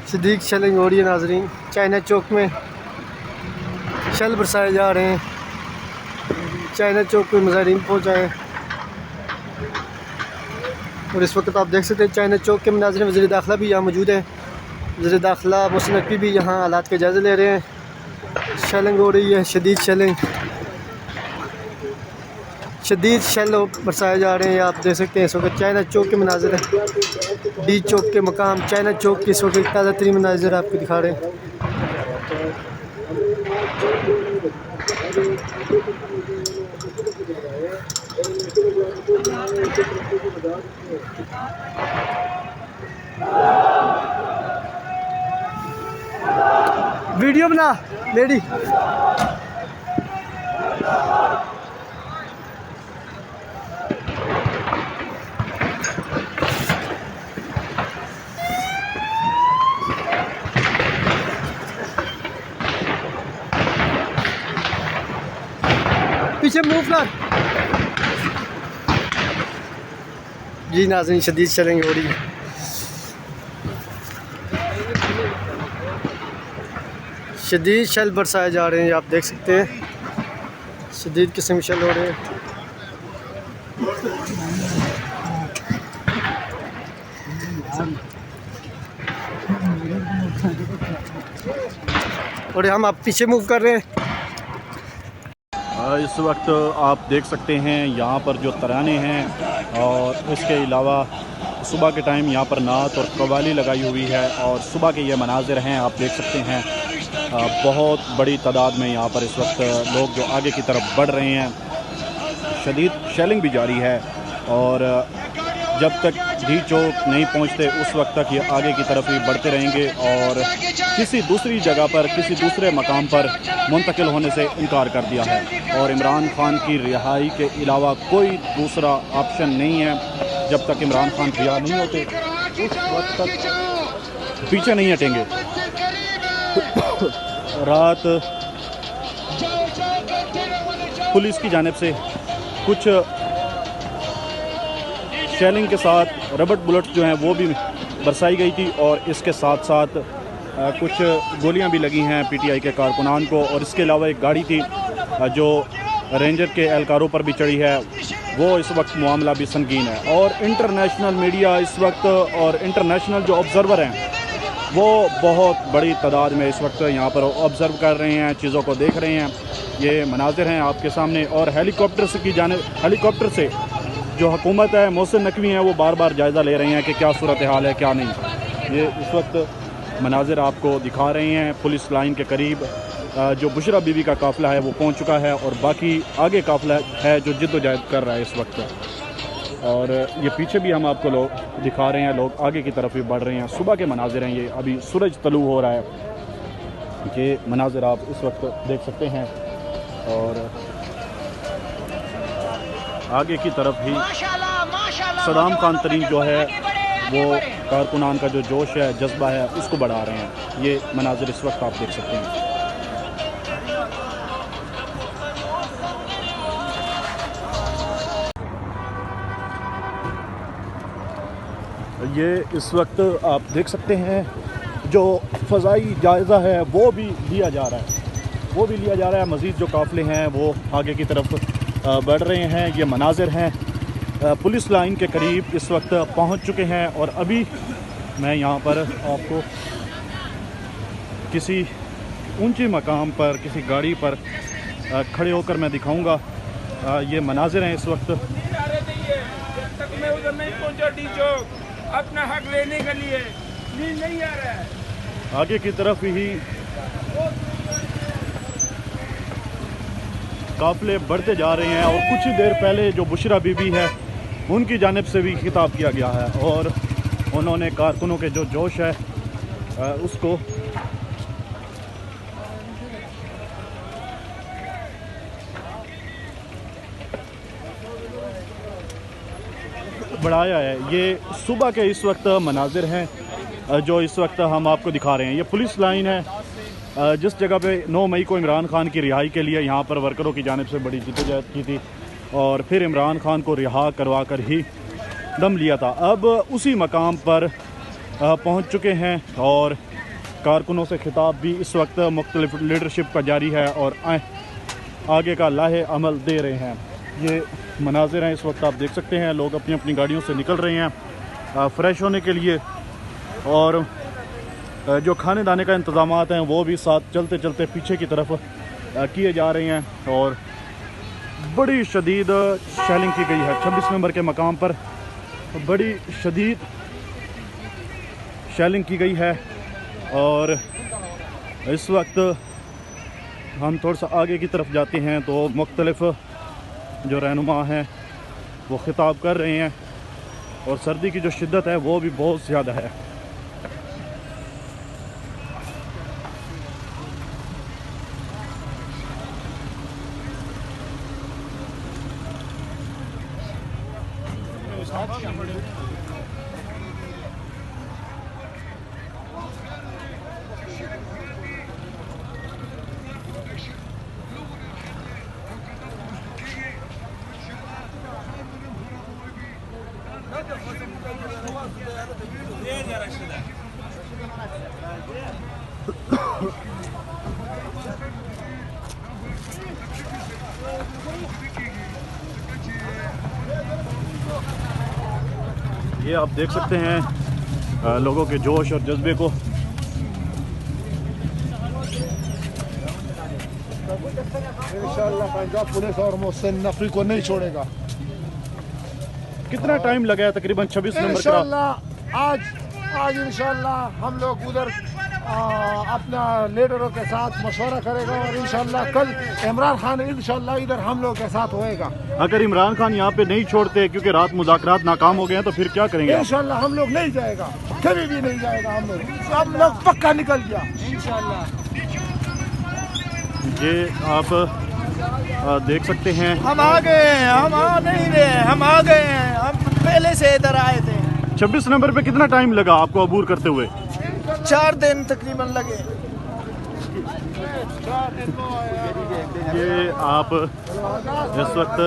Siddique shelling हो रही है नाजरीन। चाइना चौक में शल बरसाए जा रहे हैं। चाइना चौक पे मुजाहिरीन पहुँचाए हैं और इस वक्त आप देख सकते हैं चाइना चौक के मनाज़िर में वज़ीर दाखिला भी यहाँ मौजूद है। वज़ीर दाखिला मोहसिन नकवी भी यहाँ हालात के जायज़े ले रहे हैं। शेलिंग हो रही है, शदीद शेलिंग, शदीद शेल बरसाए जा रहे हैं। आप देख सकते हैं इस वक्त चाइना चौक के मनाज़िर है। डी चौक के मकाम चाइना चौक के इस वक्त ताज़ा तरीन मनाज़िर आपको दिखा रहे हैं। वीडियो बना लेडी। पीछे मूव कर जी नाज़रीन, शदीद शेलिंग हो रही है। शदीद शल बरसाए जा रहे हैं, आप देख सकते हैं शदीद किस्म शल हो रहे हैं। और हम आप पीछे मूव कर रहे हैं। इस वक्त आप देख सकते हैं यहाँ पर जो तराने हैं और इसके अलावा सुबह के टाइम यहाँ पर नात और कव्वाली लगाई हुई है और सुबह के ये मनाजिर हैं आप देख सकते हैं। बहुत बड़ी तादाद में यहाँ पर इस वक्त लोग जो आगे की तरफ बढ़ रहे हैं। शदीद शेलिंग भी जारी है और जब तक डी चौक नहीं पहुँचते उस वक्त तक ये आगे की तरफ ही बढ़ते रहेंगे और किसी दूसरी जगह पर किसी दूसरे मकाम पर मुंतकिल होने से इनकार कर दिया है। और इमरान खान की रिहाई के अलावा कोई दूसरा ऑप्शन नहीं है। जब तक इमरान खान रिहा नहीं होते उस वक्त तक पीछे नहीं हटेंगे। रात पुलिस की जानिब से कुछ शेलिंग के साथ रबड़ बुलेट जो हैं वो भी बरसाई गई थी और इसके साथ साथ कुछ गोलियां भी लगी हैं पीटीआई के कारकुनान को। और इसके अलावा एक गाड़ी थी जो रेंजर के एहलकारों पर भी चढ़ी है। वो इस वक्त मामला भी संगीन है और इंटरनेशनल मीडिया इस वक्त और इंटरनेशनल जो ऑब्ज़र्वर हैं वो बहुत बड़ी तादाद में इस वक्त यहाँ पर ऑब्ज़र्व कर रहे हैं, चीज़ों को देख रहे हैं। ये मनाजिर हैं आपके सामने और हेलीकॉप्टर से जो हुकूमत है मोहसिन नकवी हैं वो बार बार जायज़ा ले रहे हैं कि क्या सूरत हाल है क्या नहीं। ये इस वक्त मनाजिर आपको दिखा रहे हैं। पुलिस लाइन के करीब जो बुशरा बीबी का काफ़िला है वो पहुंच चुका है और बाकी आगे काफ़िला है जो जिद्दोजहद कर रहा है इस वक्त। और ये पीछे भी हम आपको लोग दिखा रहे हैं, लोग आगे की तरफ भी बढ़ रहे हैं। सुबह के मनाजिर हैं ये, अभी सूरज तलू हो रहा है। ये मनाजिर आप इस वक्त देख सकते हैं और आगे की तरफ ही सदाम खान तरीन जो है वो कारकुनान का जो जोश है जज्बा है उसको बढ़ा रहे हैं। ये मनाजिर इस वक्त आप देख सकते हैं। ये इस वक्त आप देख सकते हैं जो फ़ज़ाई जायज़ा है वो भी लिया जा रहा है। मज़ीद जो काफ़िले हैं वो आगे की तरफ बढ़ रहे हैं। ये मनाजिर हैं पुलिस लाइन के करीब इस वक्त पहुंच चुके हैं और अभी मैं यहाँ पर आपको किसी ऊंचे मकाम पर किसी गाड़ी पर खड़े होकर मैं दिखाऊंगा। ये मनाजिर हैं इस वक्त। जब तक मैं उधर नहीं पहुंचा डी चौक अपना हक लेने के लिए नहीं आ रहा है। आगे की तरफ ही काफ़िले बढ़ते जा रहे हैं और कुछ ही देर पहले जो बुशरा बीबी है उनकी जानिब से भी खिताब किया गया है और उन्होंने कारकुनों के जो जोश है उसको बढ़ाया है। ये सुबह के इस वक्त मनाजिर हैं जो इस वक्त हम आपको दिखा रहे हैं। ये पुलिस लाइन है जिस जगह पे 9 मई को इमरान खान की रिहाई के लिए यहाँ पर वर्करों की जानिब से बड़ी जिद्दोजहद की थी और फिर इमरान खान को रिहा करवा कर ही दम लिया था। अब उसी मकाम पर पहुँच चुके हैं और कारकुनों से खिताब भी इस वक्त मुख्तलिफ लीडरशिप का जारी है और आगे का लाहे अमल दे रहे हैं। ये मनाजिर हैं इस वक्त आप देख सकते हैं, लोग अपनी अपनी गाड़ियों से निकल रहे हैं फ़्रेश होने के लिए, और जो खाने दाने का इंतज़ामात हैं वो भी साथ चलते चलते पीछे की तरफ किए जा रहे हैं। और बड़ी शदीद शेलिंग की गई है 26 नंबर के मकाम पर, बड़ी शदीद शेलिंग की गई है। और इस वक्त हम थोड़ा सा आगे की तरफ जाते हैं तो मुख्तलिफ जो रहनुमा हैं वो खिताब कर रहे हैं, और सर्दी की जो शिद्दत है वो भी बहुत ज़्यादा है। ये आप देख सकते हैं लोगों के जोश और जज्बे को। इंशाअल्लाह पंजाब पुलिस और मोहसिन नकवी को नहीं छोड़ेगा। कितना टाइम लगा है? तकरीबन 26 नंबर का। इंशाअल्लाह आज इंशाअल्लाह हम लोग उधर अपना लीडरों के साथ मशवरा करेगा, और इंशाअल्लाह कल इमरान खान इंशाअल्लाह इधर हम लोग के साथ होएगा। अगर इमरान खान यहाँ पे नहीं छोड़ते क्योंकि रात मुज़ाकरात नाकाम हो गए हैं तो फिर क्या करेंगे? इंशाअल्लाह हम लोग नहीं जाएगा, कभी भी नहीं जाएगा, हम लोग पक्का निकल गया इंशाअल्लाह। ये आप देख सकते हैं, हम आ गए हैं, हम आ नहीं रहे, हम आ गए हैं, हम पहले से इधर आए थे। 26 नंबर पे कितना टाइम लगा आपको अबूर करते हुए? 4 दिन तकरीबन लगे। ये आप इस वक्त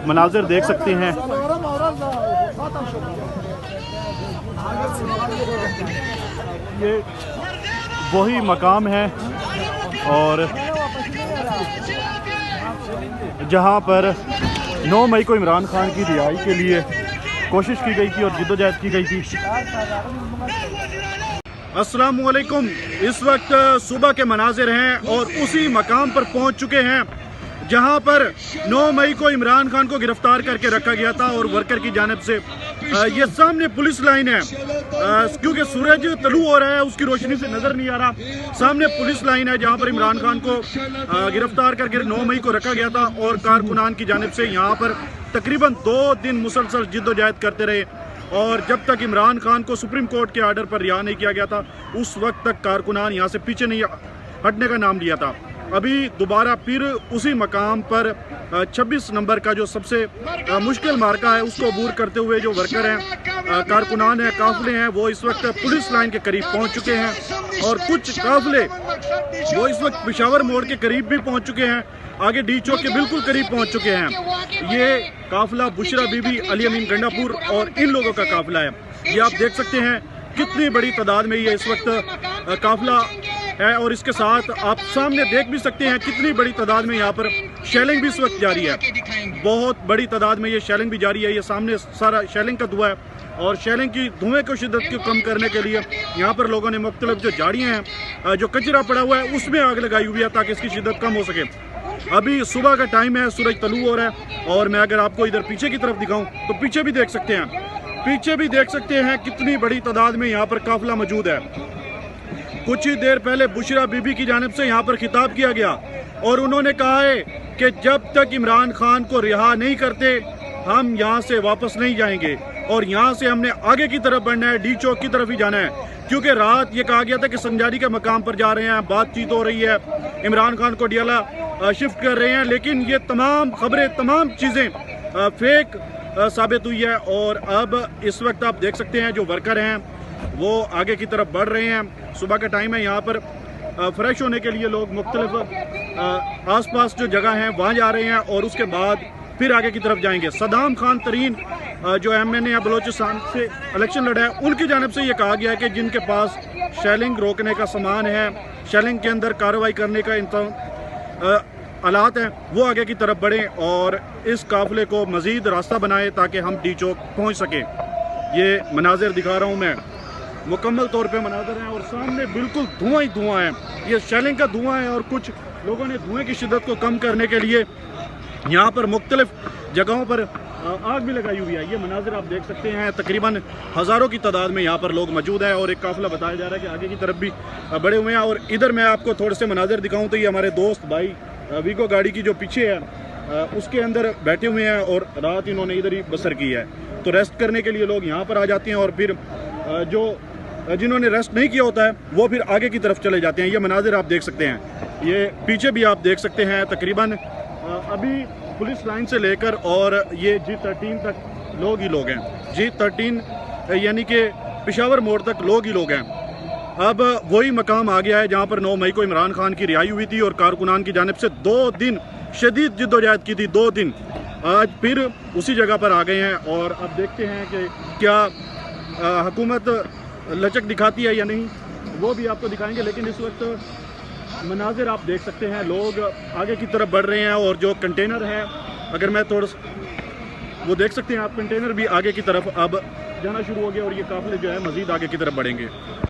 मनाजिर देख सकते हैं। ये वही मकाम है और जहां पर 9 मई को इमरान खान की रिहाई के लिए कोशिश की गई थी और जिद्दोजहद की गई थी। अस्सलाम वालेकुम। इस वक्त सुबह के मनाजिर हैं और उसी मकाम पर पहुंच चुके हैं जहां पर 9 मई को इमरान खान को गिरफ्तार करके रखा गया था और वर्कर की जानिब से। ये सामने पुलिस लाइन है, क्योंकि सूरज तलू हो रहा है उसकी रोशनी से नज़र नहीं आ रहा। सामने पुलिस लाइन है जहां पर इमरान खान को गिरफ्तार करके 9 मई को रखा गया था और कारकुनान की जानिब से यहाँ पर तकरीबन 2 दिन मुसलसल जिद्दोजहद करते रहे, और जब तक इमरान खान को सुप्रीम कोर्ट के आर्डर पर रिहा नहीं किया गया था उस वक्त तक कारकुनान यहाँ से पीछे नहीं हटने का नाम लिया था। अभी दोबारा फिर उसी मकाम पर 26 नंबर का जो सबसे मुश्किल मार्का है उसको अबूर करते हुए जो वर्कर हैं, कारकुनान हैं, काफिले हैं, वो इस वक्त पुलिस लाइन के करीब पहुंच चुके हैं, और कुछ काफिले वो इस वक्त पेशावर मोड़ के करीब भी पहुंच चुके हैं, आगे डी चौक के बिल्कुल करीब पहुंच चुके हैं। ये काफिला बुशरा बीबी, अली अमीन गंडापुर और इन लोगों का काफिला है। ये आप देख सकते हैं कितनी बड़ी तादाद में ये इस वक्त काफिला है, और इसके साथ आप सामने देख भी सकते हैं कितनी बड़ी तादाद में यहाँ पर शेलिंग भी इस वक्त जारी है। बहुत बड़ी तादाद में ये शेलिंग भी जारी है। ये सामने सारा शेलिंग का धुआं है, और शेलिंग की धुएं को शिद्दत को कम करने के लिए यहाँ पर लोगों ने मुख्तलिफ जो झाड़ियाँ हैं, जो कचरा पड़ा हुआ है उसमें आग लगाई हुई है ताकि इसकी शिद्दत कम हो सके। अभी सुबह का टाइम है, सूरज तलू हो रहा है, और मैं अगर आपको इधर पीछे की तरफ दिखाऊं तो पीछे भी देख सकते हैं, पीछे भी देख सकते हैं कितनी बड़ी तादाद में यहाँ पर काफिला मौजूद है। कुछ ही देर पहले बुशरा बीबी की जानिब से यहाँ पर खिताब किया गया और उन्होंने कहा है कि जब तक इमरान खान को रिहा नहीं करते हम यहाँ से वापस नहीं जाएंगे, और यहाँ से हमने आगे की तरफ बढ़ना है, डी चौक की तरफ ही जाना है, क्योंकि रात ये कहा गया था कि संजारी के मकाम पर जा रहे हैं, बातचीत हो रही है, इमरान खान को डियाला शिफ्ट कर रहे हैं, लेकिन ये तमाम खबरें, तमाम चीज़ें फेक साबित हुई है। और अब इस वक्त आप देख सकते हैं जो वर्कर हैं वो आगे की तरफ बढ़ रहे हैं। सुबह का टाइम है, यहाँ पर फ्रेश होने के लिए लोग मुख्तलिफ आसपास जो जगह हैं वहाँ जा रहे हैं, और उसके बाद फिर आगे की तरफ जाएंगे। सदाम खान तरीन जो MNA या बलोचिस्तान से इलेक्शन लड़ा है, उनकी जानिब से ये कहा गया है कि जिनके पास शेलिंग रोकने का सामान है, शेलिंग के अंदर कार्रवाई करने का आलात हैं, वो आगे की तरफ बढ़ें और इस काफिले को मज़ीद रास्ता बनाएं ताकि हम डी चौक पहुँच सकें। ये मनाजिर दिखा रहा हूँ मैं, मुकम्मल तौर पे मनाजिर हैं और सामने बिल्कुल धुआं ही धुआं है। ये शेलिंग का धुआं है और कुछ लोगों ने धुएं की शिद्दत को कम करने के लिए यहाँ पर मुख्तलिफ जगहों पर आग भी लगाई हुई है। ये मनाजिर आप देख सकते हैं, तकरीबन हज़ारों की तादाद में यहाँ पर लोग मौजूद हैं और एक काफ़िला बताया जा रहा है कि आगे की तरफ भी बड़े हुए हैं। और इधर मैं आपको थोड़े से मनाजिर दिखाऊँ तो ये हमारे दोस्त भाई वीगो गाड़ी की जो पीछे है उसके अंदर बैठे हुए हैं और रात इन्होंने इधर ही बसर की है। तो रेस्ट करने के लिए लोग यहाँ पर आ जाते हैं और फिर जिन्होंने रेस्ट नहीं किया होता है वो फिर आगे की तरफ चले जाते हैं। ये मनाजिर आप देख सकते हैं, ये पीछे भी आप देख सकते हैं। तकरीबन अभी पुलिस लाइन से लेकर और ये G13 तक लोग ही लोग हैं। G13 यानी कि पेशावर मोड़ तक लोग ही लोग हैं। अब वही मकाम आ गया है जहाँ पर 9 मई को इमरान खान की रिहाई हुई थी और कारकुनान की जानिब से 2 दिन शदीद जिद्दोजहद की थी। 2 दिन आज फिर उसी जगह पर आ गए हैं और अब देखते हैं कि क्या हुकूमत लचक दिखाती है या नहीं, वो भी आपको दिखाएंगे। लेकिन इस वक्त मनाजिर आप देख सकते हैं, लोग आगे की तरफ बढ़ रहे हैं और जो कंटेनर है, अगर मैं थोड़ा वो देख सकते हैं आप, कंटेनर भी आगे की तरफ अब जाना शुरू हो गया और ये काफिले जो है मज़ीद आगे की तरफ बढ़ेंगे।